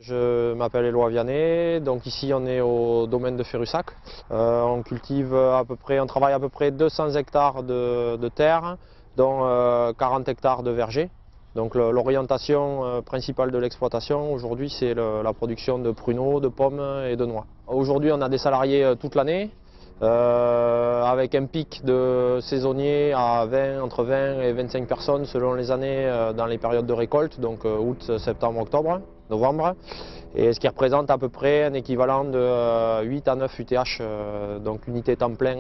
Je m'appelle Éloi Vianney, donc ici on est au domaine de Ferrussac. On cultive on travaille à peu près 200 hectares de terre, dont 40 hectares de verger. Donc l'orientation principale de l'exploitation aujourd'hui c'est la production de pruneaux, de pommes et de noix. Aujourd'hui on a des salariés toute l'année, avec un pic de saisonniers à entre 20 et 25 personnes selon les années dans les périodes de récolte, donc août, septembre, octobre, novembre, et ce qui représente à peu près un équivalent de 8 à 9 UTH, donc unités temps plein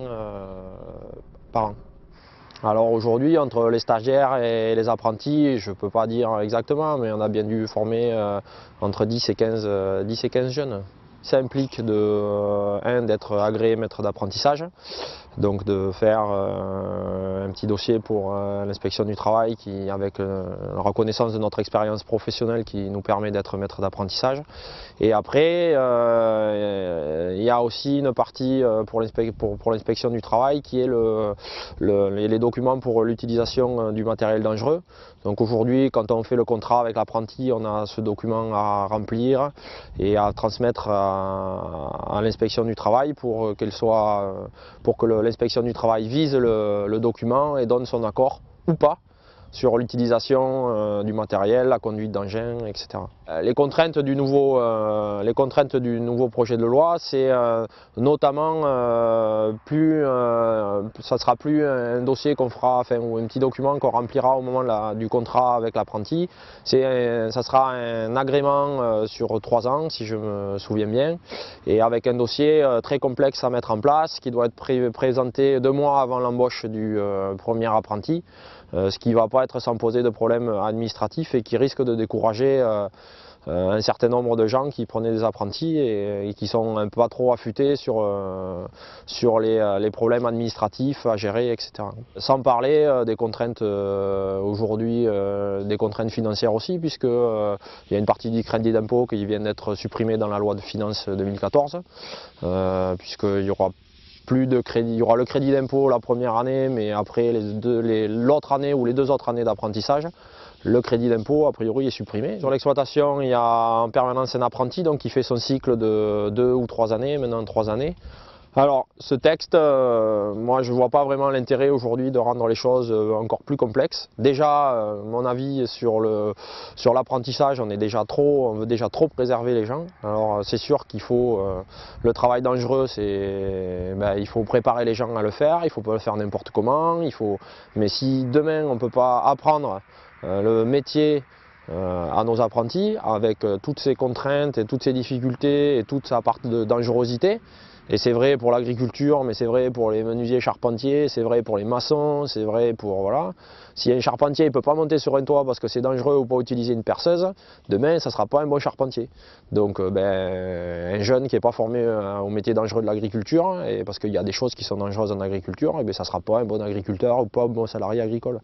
par an. Alors aujourd'hui, entre les stagiaires et les apprentis, je ne peux pas dire exactement, mais on a bien dû former entre 10 et 15 jeunes. Ça implique d'être agréé maître d'apprentissage, donc de faire un petit dossier pour l'inspection du travail avec la reconnaissance de notre expérience professionnelle qui nous permet d'être maître d'apprentissage. Et après, il y a aussi une partie pour l'inspection du travail qui est les documents pour l'utilisation du matériel dangereux. Donc aujourd'hui, quand on fait le contrat avec l'apprenti, on a ce document à remplir et à transmettre à l'inspection du travail pour que l'inspection du travail vise le document et donne son accord ou pas sur l'utilisation du matériel, la conduite d'engin, etc. Les contraintes du nouveau projet de loi, c'est notamment ça ne sera plus un dossier qu'on fera, ou un petit document qu'on remplira au moment du contrat avec l'apprenti. Ça sera un agrément sur 3 ans, si je me souviens bien, et avec un dossier très complexe à mettre en place, qui doit être présenté 2 mois avant l'embauche du premier apprenti, ce qui ne va pas être sans poser de problèmes administratifs et qui risque de décourager un certain nombre de gens qui prenaient des apprentis et qui sont pas trop affûtés sur les problèmes administratifs à gérer, etc. Sans parler des contraintes aujourd'hui, des contraintes financières aussi, puisque il y a une partie du crédit d'impôt qui vient d'être supprimée dans la loi de finances 2014, puisqu'il y aura plus de crédit, il y aura le crédit d'impôt la première année, mais après l'autre année ou les 2 autres années d'apprentissage, le crédit d'impôt a priori est supprimé. Sur l'exploitation, il y a en permanence un apprenti donc qui fait son cycle de 2 ou 3 années, maintenant 3 années. Alors ce texte, moi je ne vois pas vraiment l'intérêt aujourd'hui de rendre les choses encore plus complexes. Déjà, mon avis sur l'apprentissage, on veut déjà trop préserver les gens. Alors c'est sûr qu'il faut, le travail dangereux, il faut préparer les gens à le faire, il ne faut pas le faire n'importe comment, mais si demain on ne peut pas apprendre le métier à nos apprentis, avec toutes ces contraintes et toutes ces difficultés et toute sa part de dangerosité. Et c'est vrai pour l'agriculture, mais c'est vrai pour les menuisiers charpentiers, c'est vrai pour les maçons, c'est vrai pour... Voilà. Si un charpentier ne peut pas monter sur un toit parce que c'est dangereux ou pas utiliser une perceuse, demain ça ne sera pas un bon charpentier. Donc un jeune qui n'est pas formé au métier dangereux de l'agriculture, parce qu'il y a des choses qui sont dangereuses en agriculture, ça ne sera pas un bon agriculteur ou pas un bon salarié agricole.